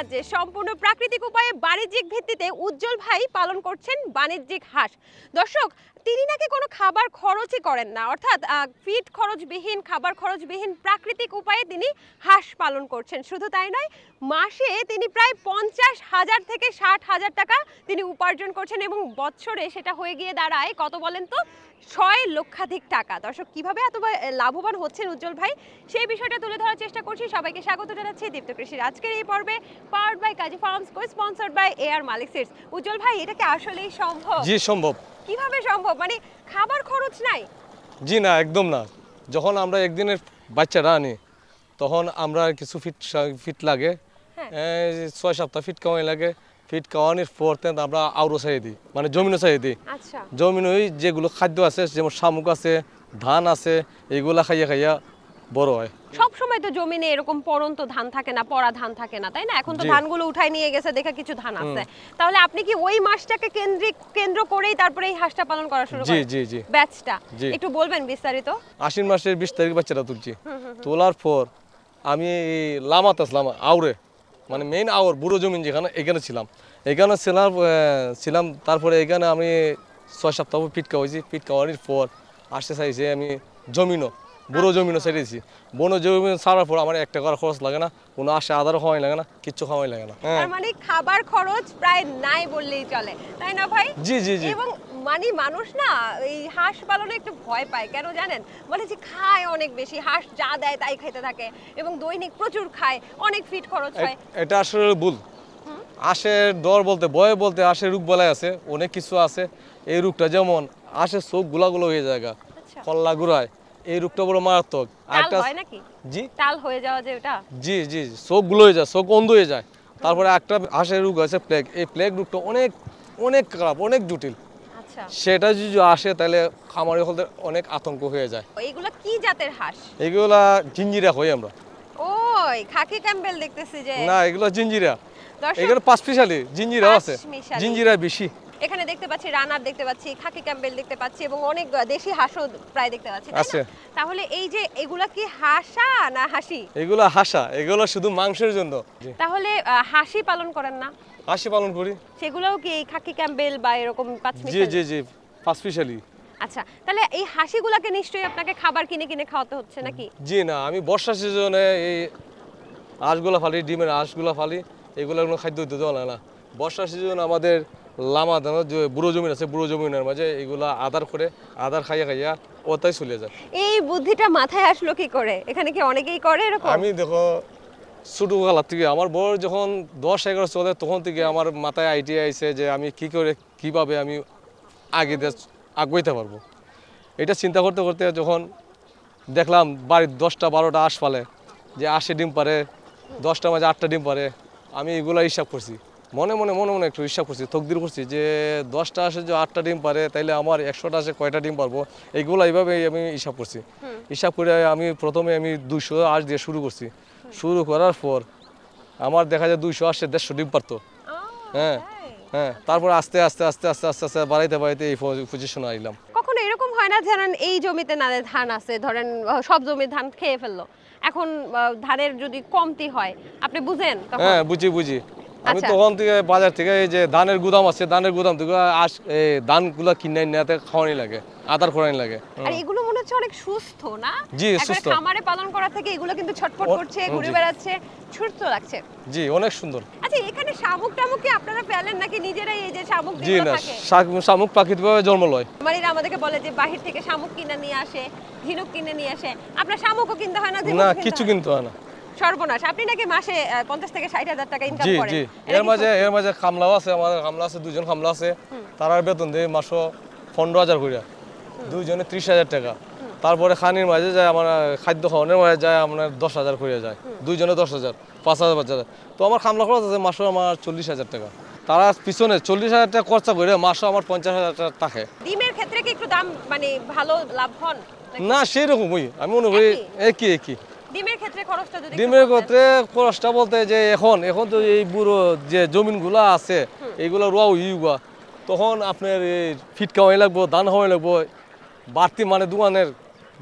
রাজ্যে সম্পূর্ণ প্রাকৃতিক উপায়ে বাণিজ্যিক ভিত্তিতে উজ্জ্বল ভাই পালন করছেন বাণিজ্যিক হাঁস। দর্শক, তিনি নাকি কোনো খাবার খরচই করেন না, অর্থাৎ ফিড খরচবিহীন, খাবার খরচবিহীন প্রাকৃতিক উপায়ে তিনি হাঁস পালন করছেন। শুধু তাই নয়, মাসে তিনি প্রায় 50,000 থেকে 60,000 টাকা তিনি উপার্জন করছেন এবং বছরে সেটা হয়ে গিয়ে দাঁড়ায় কত বলেন তো, 6 লক্ষাধিক টাকা। দর্শক, কিভাবে এত লাভবান হচ্ছেন উজ্জ্বল ভাই, সেই বিষয়টা তুলে ধরার চেষ্টা করছি। সবাইকে স্বাগত জানাচ্ছি দীপ্ত কৃষির আজকের এই পর্বে, powered by Kazi farms, co-sponsored by AR Malik seeds. Ujjal ভাই, এটা কি আসলেই সম্ভব? জি সম্ভব। কিভাবে সম্ভব? মানে খাবার খরচ নাই? জি না, একদম না। যখন আমরা একদিনের বাচ্চারা আনি তখন আমরা কিছু ফিট লাগে, 6 সপ্তাহ ফিট খাওয়াই লাগে। ফিট খাওয়ানোর পর আমরা আউরো চাই দিই, মানে জমিনও চাই দিই। আচ্ছা, জমিন ওই যেগুলো খাদ্য আছে, যেমন শামুক আছে, ধান আছে, এইগুলা খাইয়া খাইয়া বড় হয়। সব সময় তো জমিনে এরকম পড়ন্ত ধান থাকে না, পড়া ধান থাকে না, তাই না? এখন তো ধানগুলো উঠাই নিয়ে গেছে, দেখা কিছু ধান আছে। তাহলে আপনি কি ওই মাসটাকে কেন্দ্র করেই তারপরে এই হাঁসটা পালন করা শুরু করেন? জি জি জি। ব্যাচটা একটু বলবেন বিস্তারিত? আশ্বিন মাসের 20 তারিখ বাচ্চাটা তুলছি। তোলার পর আমি লামাত আসলাম আউরে, মানে মেইন আউর বুড়ো জমিন যেখানে, এখানে ছিলাম। এখানে ছিলাম তারপরে এখানে আমি 6 সপ্তাহ ফিট খাওয়াইছি। ফিট খাওয়ানোর পর আসতে চাইছি আমি জমিনও, বুড়ো জমিনও ছেড়েছি। বনো জমিন ছাড়ার পর আমার 1 টাকার খরচ লাগে না, কোনো আদারও খাওয়াই লাগে না, কিচ্ছু খাওয়াই লাগে না। তার মানে খাবার খরচ প্রায় নাই বললেই চলে, তাই না ভাই? জি জি জি। এবং মানে মানুষ না এই হাঁস পালনে একটু ভয় পায়, কেন জানেন? বলে যে খায় অনেক বেশি, হাঁস যা দেয় তাই খেতে থাকে এবং দৈনিক প্রচুর খায়, অনেক ফিট খরচ হয়। এটা আসলে ভুল। হাঁসের ডর বলতে, ভয় বলতে, হাঁসের রোগ বলাই আছে, অনেক কিছু আছে। এই রোগটা যেমন হাঁসের চোখ গুলাগুলো হয়ে যায়, কল্লা গুড়ায়, এই রোগটা বড় মারাত্মক। একটা হয় নাকি? জি, টাল হয়ে যাওয়া যে ওটা? জি জি, চোখ গুলো হয়ে যায়, চোখ অন্ধ হয়ে যায়। তারপরে একটা হাঁসের রোগ আছে প্লেগ। এই প্লেগ রোগটা অনেক অনেক খারাপ, অনেক জটিল। আচ্ছা, সেটা যদি আসে তাহলে খামারি হলদের অনেক আতঙ্ক হয়ে যায়। এইগুলা কি জাতের হাঁস? এগুলা জিঞ্জিরা হই আমরা। ওই খাকি ক্যাম্বেল দেখতেছি যে। না, এগুলা জিঞ্জিরা। এগুলো 5 পিসালি জিঞ্জিরাও আছে, জিঞ্জিরা বেশি। এখানে দেখতে পাচ্ছি রানার, দেখতে পাচ্ছি খাকি ক্যাম্বেল, দেখতে পাচ্ছি এবং অনেক দেশি হাঁসও প্রায় দেখতে পাচ্ছি, তাই না? তাহলে এই যে এগুলা কি হাঁসা না হাসি? এগুলা হাঁসা, এগুলো শুধু মাংসের জন্য। তাহলে হাসি পালন করেন না? হাঁসি পালন করি। সেগুলোও কি এই খাকি ক্যাম্বেল বা এরকম 5 পিসালি? জি জি জি, 5 পিসালি। আচ্ছা, তাহলে এই হাঁসিগুলাকে নিশ্চয়ই আপনাকে খাবার কিনে কিনে খাওয়াতে হচ্ছে নাকি? জি না, আমি বর্ষা সিজনে এই হাঁসগুলা ফালি, ডিমের হাঁসগুলা ফালি, এগুলোর কোনো খাদ্য দিতে হয় না। বর্ষা সিজনে আমাদের লামা দানো যে বুড়ো জমিন আছে, বুড়ো জমিনের মাঝে এগুলা আদার খাইয়া খাইয়া ওটাই চলে যায়। এই বুদ্ধিটা মাথায় আসলো কি করে? এখানে কি অনেকেই করে এরকম? আমি দেখো ছোটবেলা থেকে, আমার বয়স যখন 10-11 চলে তখন থেকে আমার মাথায় আইডিয়া আইছে যে আমি কিভাবে আমি আগাইতে পারবো। এটা চিন্তা করতে করতে যখন দেখলাম বাড়ির 10টা-12টা হাঁস পালে, যে হাঁসে ডিম পারে, 10টার মাঝে 8টা ডিম পারে, আমি এগুলা হিসাব করছি। মনে মনে একটু হিসাব করছি, তকদির করছি যে 10টা হাঁসে যে 8টা ডিম পারে, তাইলে আমার 100টা হাঁসে কয়টা ডিম পারবো। এইগুলো এইভাবে আমি হিসাব করছি। হিসাব করে আমি প্রথমে 200 হাঁস দিয়ে শুরু করছি। শুরু করার পর আমার দেখা যায় 200 হাঁসে 150 ডিম পারতো। হ্যাঁ হ্যাঁ, তারপর আস্তে আস্তে আস্তে আস্তে আস্তে আস্তে বাড়াইতে এই পজিশনে আইলাম। কখনো এরকম হয় না, ধরেন এই জমিতে না ধান আছে, ধরেন সব জমির ধান খেয়ে ফেললো, এখন ধানের যদি কমতি হয়, আপনি বুঝেন তখন? হ্যাঁ, বুঝি। আমি তখন থেকে বাজার থেকে এই যে ধানের গুদাম আছে, ধানের গুদাম থেকে ধানগুলা কিনে নিতে খাওয়ানি লাগে, আদার করানি লাগে। আর এগুলো মনে হচ্ছে অনেক সুস্থ না? জি, সুস্থ। খামারে পালন করা থেকে এগুলো কিন্তু ছটফট করছে, ঘুরে বেড়াচ্ছে, সুস্থ লাগছে। জি, অনেক সুন্দর। আচ্ছা, এখানে শামুক টামুক কি আপনারা ফেলেন নাকি নিজেরাই এই যে শামুক জি যেগুলো না, থাকে? শামুক প্রাকৃতিকভাবে জন্ম লয়। আমারা আমাদেরকে বলে যে বাহির থেকে শামুক কিনে নিয়ে আসে, ঝিনুক কিনে নিয়ে আসে। আপনার শামুকও কিনতে হয় না? না, কিছু কিনতে হয় না। সর্বনাশ, আপনি নাকি মাসে 50 থেকে 60,000 টাকা ইনকাম করেন? জি জি, এর মাঝে খামলাও আছে, আমাদের খামলা আছে, 2জন খামলা আছে। তারার বেতন দেয় মাসে 15,000 করে, 2জনে 30,000 টাকা। তারপরে খানির মাঝে যায় আমার খাদ্য খাওয়ানোর মাঝে যায় আপনার 10,000 করে যায়, 2জনে 10,000, 5,000 5,000। তো আমার খামলা খরচ আছে মাসে আমার 40,000 টাকা। তারা পিছনে 40,000 টাকা খরচা করে মাসে আমার 50,000 টাকা থাকে। ডিমের ক্ষেত্রে কি একটু দাম মানে ভালো লাভ হন? না, সেরকমই আমি মনে করি একই। ডিমের ক্ষেত্রে খরচটা যদি ডিমের ক্ষেত্রে খরচটা বলতে যে এখন তো এই বুড়ো যে জমিনগুলো আছে এইগুলো রোয়া ইউবা, তখন আপনার এই ফিট খাওয়াই লাগবো, ধান খাওয়াই লাগবো, বাড়তি মানে দোকানের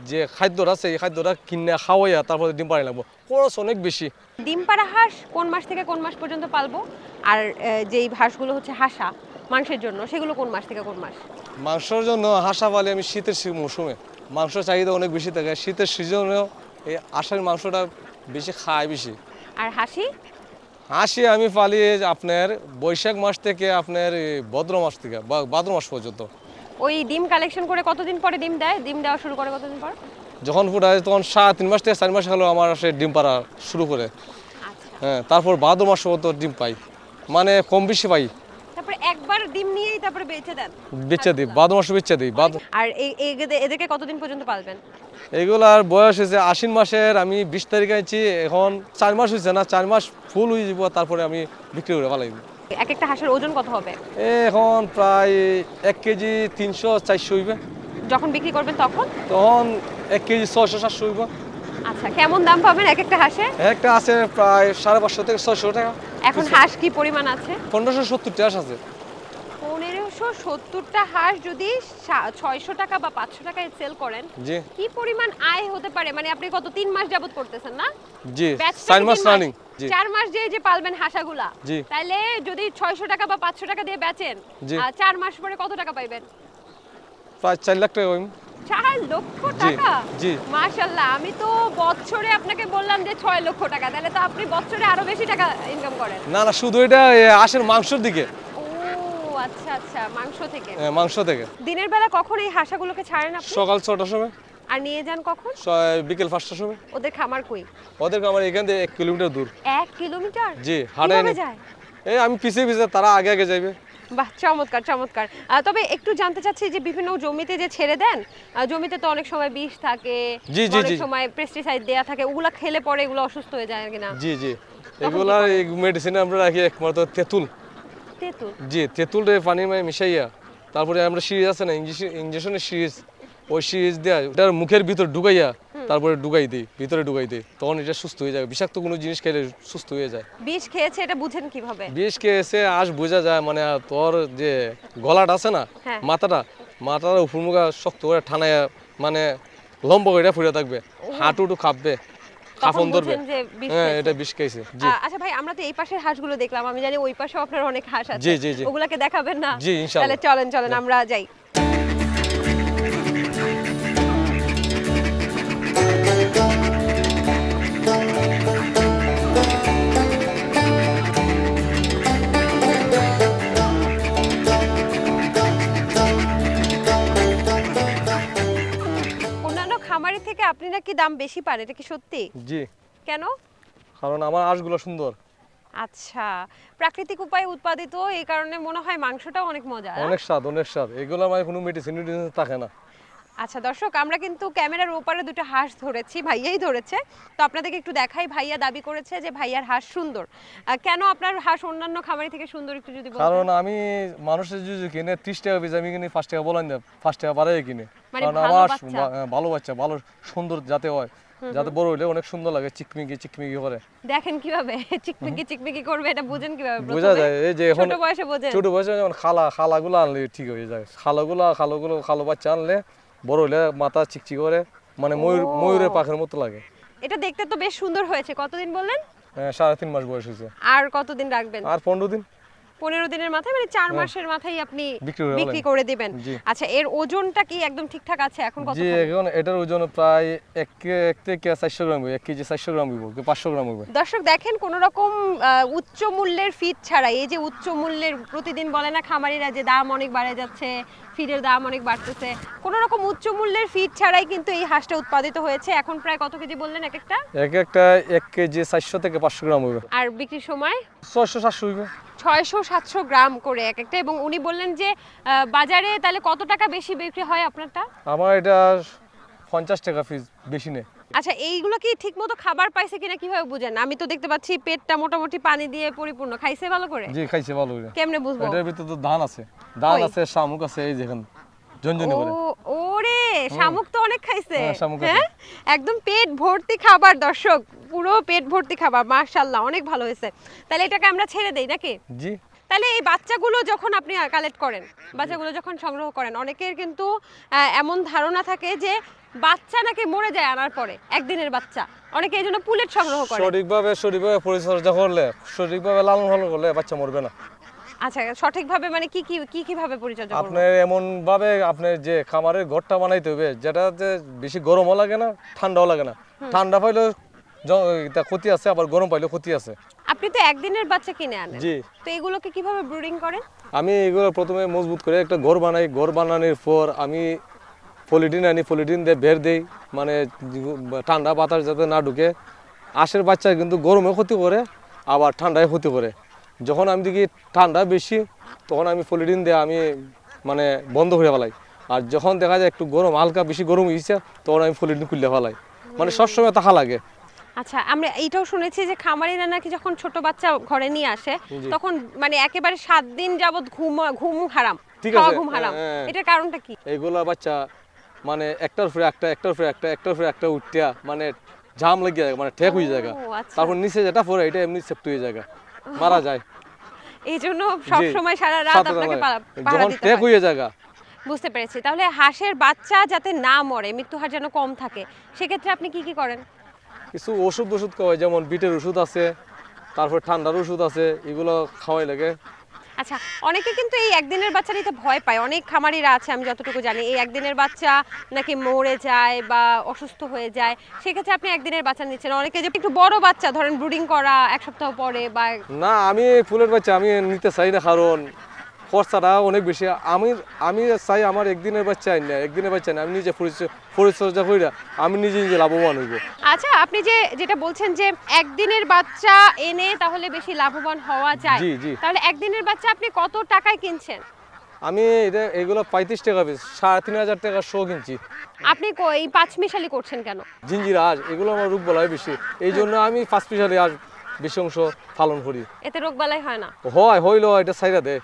যে খাদ্যটা আছে এই খাদ্যটা কিনে খাওয়াইয়া তারপরে ডিম পাড়াই লাগবো, খরচ অনেক বেশি। ডিম পাড়া হাঁস কোন মাস থেকে কোন মাস পর্যন্ত পালবো? আর যেই হাঁসগুলো হচ্ছে হাসা মাংসের জন্য, সেগুলো কোন মাস থেকে কোন মাস? মাংসের জন্য হাঁসা পালি আমি শীতের মৌসুমে, মাংসের চাহিদা অনেক বেশি থাকে, শীতের সিজনেও এই হাঁসের মাংসটা বেশি খায় বেশি। আর হাসি? হাঁসি আমি পালি আপনার বৈশাখ মাস থেকে আপনার ভদ্র মাস থেকে বা ভাদ্র মাস পর্যন্ত। ওই ডিম কালেকশন করে কতদিন পরে ডিম দেয়? ডিম দেওয়া শুরু করে কতদিন পর? যখন ফুটায় তখন 3.5 মাস থেকে 4 মাস হলো আমার সে ডিম পাড়া শুরু করে। আচ্ছা, হ্যাঁ, তারপর ভাদ্র মাস পর্যন্ত ডিম পাই, মানে কম বেশি পাই। তারপরে একবার ডিম নিয়েই তারপরে বেচে দেন? বেচে দিই, ভাদ্র মাসে বেচে দিই। আর এদেরকে কতদিন পর্যন্ত পালবেন? এগুলার বয়স হয়েছে আশ্বিন মাসের, আমি 20 তারিখে আনছি, এখন 4 মাস হয়েছে না, 4 মাস ফুল হয়ে যাব, তারপরে আমি বিক্রি করে পালাই। এক একটা হাঁসের ওজন কত হবে? এখন প্রায় 1 কেজি 300-400 হইবে। যখন বিক্রি করবেন তখন? তখন 1 কেজি 600-700 হইবে। আচ্ছা, কেমন দাম পাবেন এক একটা হাঁসে? একটা আছে প্রায় 550 থেকে 600 টাকা। এখন হাঁস কি পরিমাণ আছে? 1570 টাকা আছে। 1570টা হাঁস যদি 600 টাকা বা 500 টাকায় সেল করেন, জি কি পরিমাণ আয় হতে পারে? মানে আপনি কত 3 মাস যাবত করতেছেন না? জি, ব্যাচটা 4 কি মাস 3 রানিং। জি 4 মাস যে পালবেন হাঁসাগুলা, জি। তাহলে যদি 600 টাকা বা 500 টাকা দিয়ে বেচেন, জি। 4 মাস পরে কত টাকা পাইবেন? প্রায় 4 লাখ টাকা হইম। 4 লক্ষ জি টাকা? জি। মাশাআল্লাহ, আমি তো বছরে আপনাকে বললাম যে 6 লক্ষ টাকা, তাহলে তো আপনি বছরে আরো বেশি টাকা ইনকাম করেন। না না, শুধু এটা হাঁসের মাংসের দিকে। ও আচ্ছা আচ্ছা, মাংস থেকে। মাংস থেকে। দিনের বেলা কখন এই হাঁসাগুলোকে ছাড়েন আপনি? সকাল 6টার সময়। আর নিয়ে যান কখন? বিকেল 5টার সময়। ওদের খামার কই? ওদেরকে আমার এখান থেকে 1 কিলোমিটার দূর। 1 কিলোমিটার? জি, হাঁটে কিভাবে যায়? এই আমি পিছে পিছে, তারা আগে আগে যাইবে। বাহ, চমৎকার চমৎকার। তবে একটু জানতে চাচ্ছি যে বিভিন্ন জমিতে যে ছেড়ে দেন, জমিতে তো অনেক সময় বিষ থাকে, জি, জি, অনেক জি। সময় পেস্টিসাইড দেয়া থাকে, ওগুলা খেলে পরে এগুলো অসুস্থ হয়ে যায় কিনা? জি জি, এগুলার মেডিসিন আমরা রাখি একমাত্র তেঁতুল। তেঁতুল? জি, তেঁতুল রে পানির মধ্যে মিশাইয়া, তারপরে আমরা সিরিজ আছে না, ইঞ্জেকশনের সিরিজ, ওই সিরিজ দেয়া ওটার মুখের ভিতর ঢুকাইয়া তারপরে ঢুকাই দিই, ভিতরে ঢুকাই দিই, তখন এটা সুস্থ হয়ে যায়। বিষাক্ত কোনো জিনিস খেলে সুস্থ হয়ে যায়। বিষ খেয়েছে এটা বুঝেন কিভাবে? বিষ খেয়েছে আজ বোঝা যায়, মানে তোর যে গলাটা আছে না, হ্যাঁ। মাথার উপর মুখা শক্ত করে ঠানায়া, মানে লম্বা করে ফুটে থাকবে, হাঁটুটু কাঁপবে, কাফন ধরবে। বুঝেন যে বিষ হ্যাঁ, খেয়েছে। এটা বিষ খাইছে। জি আচ্ছা ভাই, আমরা তো এই পাশের হাঁসগুলো দেখলাম, আমি জানি ওই পাশেও আপনার অনেক হাঁস আছে। জি, জি, জি। ওগুলাকে দেখাবেন না? জি, ইনশাআল্লাহ। তাহলে চলেন চলেন আমরা যাই। অন্যান্য খামারের থেকে আপনি নাকি দাম বেশি পান, এটা কি সত্যি? জি, কেন? কারণ আমার হাঁসগুলো সুন্দর, আচ্ছা, প্রাকৃতিক উপায়ে উৎপাদিত, এই কারণে মনে হয় মাংসটাও অনেক মজা। অনেক স্বাদ, অনেক স্বাদ। এগুলো মানে কোনো মেডিসিন থাকে না। আচ্ছা দর্শক, আমরা কিন্তু ক্যামেরার ওপারে দুটো হাঁস ধরেছি, ভাইয়াই ধরেছে, তো আপনাদেরকে একটু দেখাই। ভাইয়া দাবি করেছে যে ভাইয়ার হাঁস সুন্দর। কেন আপনার হাঁস অন্যান্য খামারি থেকে সুন্দর, একটু যদি বলতেন। কারণ আমি মানুষের যদি কিনে 30 টাকা পিস, আমি কিনে 5 টাকা বলেন, 5 টাকা বাড়াই কিনে। মানে কারণ ভালো আমার বাচ্চা? ভালো বাচ্চা, ভালো সুন্দর যাতে হয়, যাতে বড় হইলে অনেক সুন্দর লাগে, চিকমিকি চিকমিকি করে। দেখেন কিভাবে চিকমিকি চিকমিকি করবে, এটা বুঝেন কিভাবে? বোঝা যায় এই যে এখন ছোট বয়সে বোঝেন? ছোট বয়সে যেমন খালাগুলো আনলে ঠিক হয়ে যায়। খালো বাচ্চা আনলে বড় হইলে মাথা চিকচিক করে, মানে ময়ূরের পাখের মতো লাগে। এটা দেখতে তো বেশ সুন্দর হয়েছে। কতদিন বললেন? 3.5 মাস বয়স হয়েছে। আর কতদিন রাখবেন? আর 15 দিন। 15 দিনের মাথায়, মানে 4 মাসের মাথায় আপনি বিক্রি বিক্রি করে দিবেন। জি। আচ্ছা, এর ওজনটা কি একদম ঠিকঠাক আছে এখন? কত? জি, এখন এটার ওজন প্রায় 1 থেকে 400 গ্রাম হবে, 1 কেজি 400 গ্রাম হইব, 500 গ্রাম হবে। দর্শক দেখেন, কোন রকম উচ্চ মূল্যের ফিড ছাড়াই, এই যে উচ্চ মূল্যের প্রতিদিন বলে না খামারিরা যে দাম অনেক বাড়ে যাচ্ছে, ফিডের দাম অনেক বাড়তেছে, কোন রকম উচ্চ মূল্যের ফিড ছাড়াই কিন্তু এই হাঁসটা উৎপাদিত হয়েছে। এখন প্রায় কত কেজি বললেন এক একটা? একটা 1 কেজি 400 থেকে 500 গ্রাম হবে। আর বিক্রির সময় 600-700 হইবে। 600-700 গ্রাম করে এক একটা। এবং উনি বললেন যে বাজারে তাহলে কত টাকা বেশি বিক্রি হয় আপনারটা? আমার এটা 50 টাকা পিস, বেশি নেই। আচ্ছা, এইগুলো কি ঠিকমতো খাবার পাইছে কিনা কিভাবে বুঝেন? আমি তো দেখতে পাচ্ছি পেটটা মোটামুটি পানি দিয়ে পরিপূর্ণ। খাইছে ভালো করে? জি, খাইছে ভালো করে। কেমনে বুঝবো? এটার ভিতরে তো ধান আছে, কই? শামুক আছে, এই যেখানে ঝনঝনি করে। ওরে, শামুক তো অনেক খাইছে। হ্যাঁ, শামুক আছে। হ্যাঁ, একদম পেট ভর্তি খাবার দর্শক, পুরো পেট ভর্তি খাবার। মাশাআল্লাহ, অনেক ভালো হয়েছে। তাহলে এটাকে আমরা ছেড়ে দেই নাকি? জি। তাহলে এই বাচ্চাগুলো যখন আপনি কালেক্ট করেন, বাচ্চাগুলো যখন সংগ্রহ করেন, অনেকের কিন্তু এমন ধারণা থাকে যে বাচ্চা নাকি মরে যায় আনার পরে, একদিনের বাচ্চা, অনেকে এই জন্য পুলেট সংগ্রহ করে। সঠিকভাবে পরিচর্যা করলে, সঠিকভাবে লালন পালন করলে বাচ্চা মরবে না। আচ্ছা, সঠিকভাবে মানে কিভাবে পরিচর্যা করব? আপনার এমন ভাবে আপনার যে খামারের ঘরটা বানাইতে হবে যেটাতে বেশি গরমও লাগে না, ঠান্ডাও লাগে না। ঠান্ডা পাইলেও ক্ষতি আছে, আবার গরম পাইলেও ক্ষতি আছে। আপনি তো একদিনের বাচ্চা কিনে আনেন, জি। তো এগুলোকে কিভাবে ব্রুডিং করেন? আমি এগুলো প্রথমে মজবুত করে একটা ঘর বানাই। ঘর বানানোর পর আমি পলিথিন আনি, পলিথিন দিয়ে বের দেই, মানে ঠান্ডা বাতাস যাতে না ঢুকে। হাঁসের বাচ্চা কিন্তু গরমে ক্ষতি করে, আবার ঠান্ডায় ক্ষতি করে। যখন আমি দেখি ঠান্ডা বেশি, তখন আমি পলিথিন দিয়ে আমি মানে বন্ধ করে ফেলাই। আর যখন দেখা যায় একটু গরম, হালকা বেশি গরম হয়েছে, তখন আমি পলিথিন খুলে ফেলাই। মানে সবসময় তাহা লাগে। আচ্ছা, আমরা এইটাও শুনেছি যে খামারিরা নাকি যখন ছোট বাচ্চা ঘরে নিয়ে আসে, তখন মানে একেবারে 7 দিন যাবত ঘুম হারাম, খাওয়া ঘুম হারাম। এটার কারণটা কি? এইগুলা বাচ্চা মানে একটার উপরে একটা, একটার উপরে একটা, একটার উপরে একটা উঠিয়া মানে জাম লাগিয়ে যায়, মানে ঠেক হয়ে যায়। তারপর নিচে যেটা পড়ে এটা এমনি সেপ্ট হয়ে যায়, মারা যায়। এই জন্য সব সময় সারা রাত আপনাকে পাহারা দিতে ঠেক হয়। হয়ে যায়। বুঝতে পেরেছি। তাহলে হাঁসের বাচ্চা যাতে না মরে, মৃত্যুহার যেন কম থাকে, সেক্ষেত্রে আপনি কি করেন? কিছু ওষুধ খাওয়াই, যেমন বিটের ওষুধ আছে, তারপর ঠান্ডার ওষুধ আছে, এগুলো খাওয়াই লাগে। আচ্ছা, অনেকে কিন্তু এই একদিনের বাচ্চা নিতে ভয় পায়। অনেক খামারিরা আছে, আমি যতটুকু জানি, এই একদিনের বাচ্চা নাকি মরে যায় বা অসুস্থ হয়ে যায়। সেক্ষেত্রে আপনি একদিনের বাচ্চা নিচ্ছেন। অনেকে যে একটু বড় বাচ্চা ধরেন ব্রুডিং করা 1 সপ্তাহ পরে বা না, আমি ফুলের বাচ্চা আমি নিতে চাই না, কারণ খরচাটা অনেক বেশি। আমি চাই আমার একদিনের বাচ্চা না, একদিনের বাচ্চা না, আমি নিজে পরিচর্যা করি, আমি নিজে লাভবান হইব। আচ্ছা, আপনি যেটা বলছেন যে একদিনের বাচ্চা এনে তাহলে বেশি লাভবান হওয়া যায়, জি জি। তাহলে একদিনের বাচ্চা আপনি কত টাকায় কিনছেন? আমি এগুলো 35 টাকা পিস, 3500 টাকা শো কিনছি। আপনি এই 5 মিশালি করছেন কেন? জিঞ্জির হাঁস এগুলো আমার রোগ বলাই বেশি, এই জন্য আমি 5 পিসালি হাঁস বেশি অংশ পালন করি। এতে রোগ বালাই হয় না? হইলো এটা ছাইরা দেয়।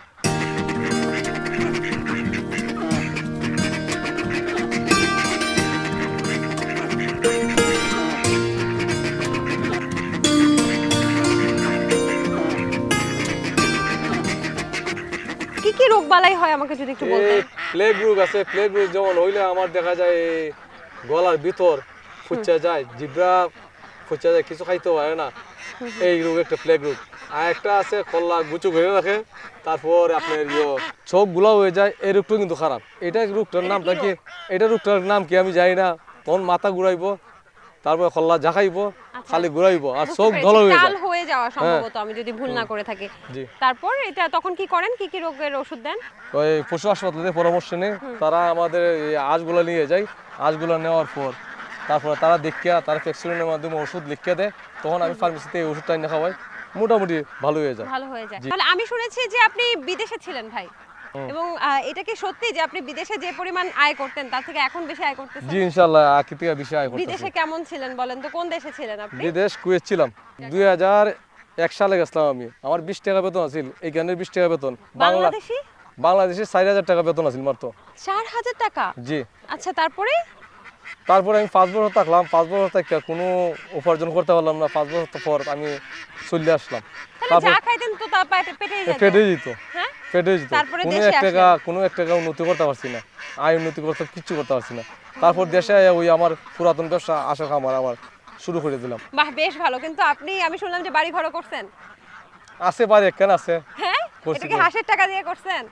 কি রোগ বালাই হয় আমাকে যদি একটু বলতেন। প্লেগ রোগ আছে, প্লেগ রোগ যেমন হইলে আমার দেখা যায় গলার ভিতর ফুচা যায়, জিব্রা ফুচা যায়, কিছু খাইতে পারে না, এই রোগ একটা প্লেগ রোগ। আর একটা আছে কল্লা গুচু ঘুরে রাখে, তারপর আপনার চোখ গুলা হয়ে যায়, এই রোগটাও কিন্তু খারাপ। এটা রোগটার নামটা কি, এটা রোগটার নাম কি আমি জানি না। তখন মাথা ঘুরাইবো, তারপর কল্লা জাগাইবো, খালি ঘুরাইবো, আর চোখ ধলা হয়ে যায়, হয়ে যাওয়া সম্ভবত, আমি যদি ভুল না করে থাকি। তারপর এটা তখন কি করেন, কি রোগের ওষুধ দেন? ওই পশু হাসপাতালে পরামর্শ নেই, তারা আমাদের এই হাঁসগুলো নিয়ে যায়। হাঁসগুলো নেওয়ার পর তারপর তারা দেখিয়া, তারা প্রেসক্রিপশনের মাধ্যমে ওষুধ লিখে দেয়, তখন আমি ফার্মেসিতে এই ওষুধটা এনে খাওয়াই, মোটামুটি ভালো হয়ে যায়। ভালো হয়ে যায়। তাহলে আমি শুনেছি যে আপনি বিদেশে ছিলেন ভাই, এবং এটা কি সত্যি যে আপনি বিদেশে যে পরিমাণ আয় করতেন তার থেকে এখন বেশি আয় করতেছেন? জি ইনশাআল্লাহ, আকৃতিকা বেশি আয় করতেছি। বিদেশে কেমন ছিলেন বলেন তো, কোন দেশে ছিলেন আপনি? বিদেশ কুয়েত ছিলাম। 2001 সালে গেছিলাম আমি। আমার 20 টাকা বেতন আছিল, এইখানের 20 টাকা বেতন। বাংলাদেশে 4000 টাকা বেতন আছিল মাত্র। 4000 টাকা? জি। আচ্ছা, তারপরে আমি 5 বছর থাকলাম। 5 বছর থেকে কোনো উপার্জন করতে পারলাম না। 5 বছর পর আমি চলে আসলাম। তারপর যা খাইতেন তো তা পেটেই যেত? পেটেই যেত। হ্যাঁ, পেটেই যেত। তারপরে দেশে আসলেন? কোনো এক টাকা উন্নতি করতে পারছি না, আয় উন্নতি করতে কিচ্ছু করতে পারছি না। তারপর দেশে ওই আমার পুরাতন ব্যবসা আশা খামার আমার শুরু করে দিলাম। বাহ, বেশ ভালো। কিন্তু আপনি, আমি শুনলাম যে বাড়ি ঘরও করছেন? আছে, বাড়ি কেন আছে। হ্যাঁ, এটা কি হাঁসের টাকা দিয়ে করছেন?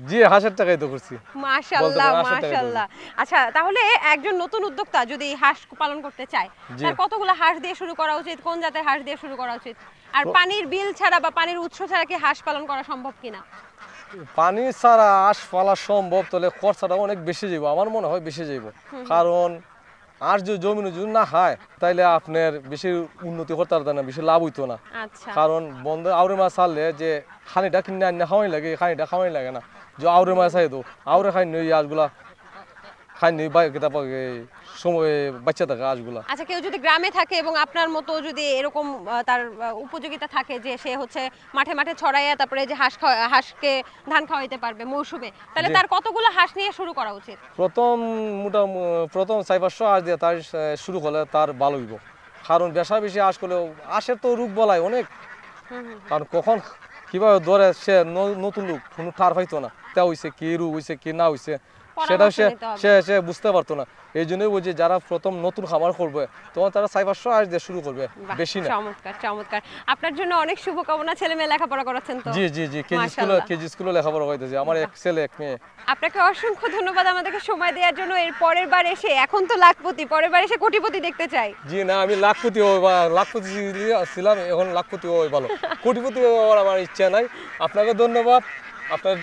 জি, হাঁসের টাকাই তো করছি। মাশাআল্লাহ, মাশাআল্লাহ। আচ্ছা, তাহলে একজন নতুন উদ্যোক্তা যদি হাঁস পালন করতে চায়, তার কতগুলো হাঁস দিয়ে শুরু করা উচিত, কোন জাতের হাঁস দিয়ে শুরু করা উচিত? আর পানির বিল ছাড়া বা পানির উৎস ছাড়া কি হাঁস পালন করা সম্ভব কিনা? পানি ছাড়া হাঁস পালা সম্ভব, তাহলে খরচাটা অনেক বেশি যাইব, আমার মনে হয় বেশি যাইব। কারণ আর যদি জমিনে যদি না খায়, তাইলে আপনার বেশি উন্নতি করতে পারতেন না, বেশি লাভ হইতো না। কারণ বন্ধ আউরে মাছ ছাড়লে যে খানিটা কিনে আনে খাওয়াই লাগে, খানিটা খাওয়াই লাগে না। যে আউরে মাছ খাই তো আউরে খাই নই, হাঁসগুলা খাই নই সময় বাচ্চা থাকে হাঁসগুলা। আচ্ছা, কেউ যদি গ্রামে থাকে এবং আপনার মতো যদি এরকম তার উপযোগিতা থাকে যে সে হচ্ছে মাঠে মাঠে ছড়াইয়া তারপরে যে হাঁসকে ধান খাওয়াইতে পারবে মৌসুমে, তাহলে তার কতগুলো হাঁস নিয়ে শুরু করা উচিত? প্রথম 400-500 হাঁস দিয়ে তার শুরু করলে তার ভালো হইব। কারণ বেশি হাঁস করলে হাঁসের তো রোগ বলাই অনেক, কারণ কখন কি কিভাবে ধরে সে নতুন লোক কোনো ঠার পাইতো না তা হইছে কি রোগ হইছে কি না হইছে সেটা পরামর্শ নিতে হবে। সে বুঝতে পারতো না। এই জন্যই বলছি যারা প্রথম নতুন খামার করবে তখন তারা 400-500 আজ দিয়ে শুরু করবে, বাহ, বেশি না। চমৎকার চমৎকার। আপনার জন্য অনেক শুভকামনা, ছেলে মেয়ে লেখাপড়া করাচ্ছেন তো? জি জি জি, মাশাআল্লাহ। কেজি স্কুলে লেখাপড়া হইতেছে, আমার এক ছেলে এক মেয়ে। আপনাকে অসংখ্য ধন্যবাদ আমাদেরকে সময় দেওয়ার জন্য। এর পরের বার এসে, এখন তো লাখপতি, পরের বার এসে কোটিপতি দেখতে চাই। জি না, আমি লাখপতি হই বা লাখপতি ছিলাম, এখন লাখপতি হই ভালো, কোটিপতি হওয়ার আমার ইচ্ছা নাই। আপনাকে ধন্যবাদ, আপনার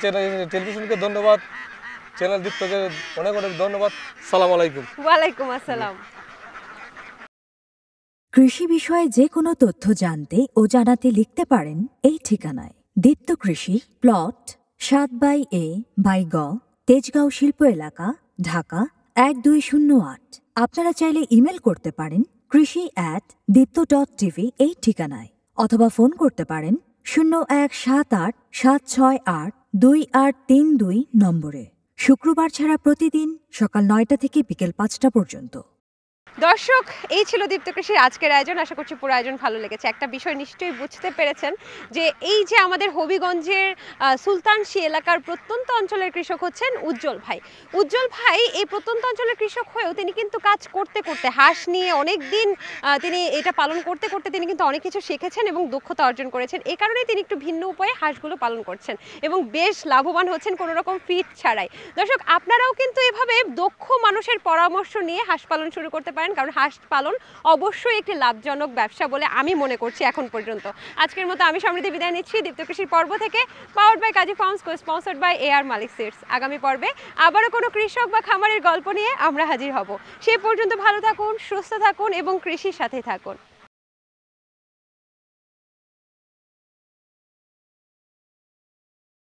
টেলিভিশনকে ধন্যবাদ, চ্যানেল দিক থেকে অনেক অনেক ধন্যবাদ। সালাম আলাইকুম। ওয়ালাইকুম আসসালাম। কৃষি বিষয়ে যে কোনো তথ্য জানতে ও জানাতে লিখতে পারেন এই ঠিকানায়। দীপ্ত কৃষি, প্লট 7/A/গ, তেজগাঁও শিল্প এলাকা, ঢাকা 1208। আপনারা চাইলে ইমেল করতে পারেন krishi@dipto.tv এই ঠিকানায়, অথবা ফোন করতে পারেন 0178-768-2832 নম্বরে। শুক্রবার ছাড়া প্রতিদিন সকাল 9টা থেকে বিকেল 5টা পর্যন্ত। দর্শক, এই ছিল দীপ্ত কৃষির আজকের আয়োজন। আশা করছি পুরো আয়োজন ভালো লেগেছে। একটা বিষয় নিশ্চয়ই বুঝতে পেরেছেন যে এই যে আমাদের হবিগঞ্জের সুলতানশী এলাকার প্রত্যন্ত অঞ্চলের কৃষক হচ্ছেন উজ্জ্বল ভাই। উজ্জ্বল ভাই এই প্রত্যন্ত অঞ্চলের কৃষক হয়েও তিনি কিন্তু কাজ করতে করতে, হাঁস নিয়ে অনেক দিন তিনি এটা পালন করতে করতে তিনি কিন্তু অনেক কিছু শিখেছেন এবং দক্ষতা অর্জন করেছেন। এই কারণেই তিনি একটু ভিন্ন উপায়ে হাঁসগুলো পালন করছেন এবং বেশ লাভবান হচ্ছেন কোনো রকম ফিট ছাড়াই। দর্শক, আপনারাও কিন্তু এভাবে দক্ষ মানুষের পরামর্শ নিয়ে হাঁস পালন শুরু করতে পারেন, কারণ হাঁস পালন অবশ্যই একটি লাভজনক ব্যবসা বলে আমি মনে করছি এখন পর্যন্ত। আজকের মতো আমি সমৃদ্ধি বিদায় নিচ্ছি দীপ্ত কৃষির পর্ব থেকে, powered by Kazi Farms, sponsored by AR Malik seeds. আগামী পর্বে আবারও কোনো কৃষক বা খামারের গল্প নিয়ে আমরা হাজির হব। সেই পর্যন্ত ভালো থাকুন, সুস্থ থাকুন এবং কৃষির সাথে থাকুন।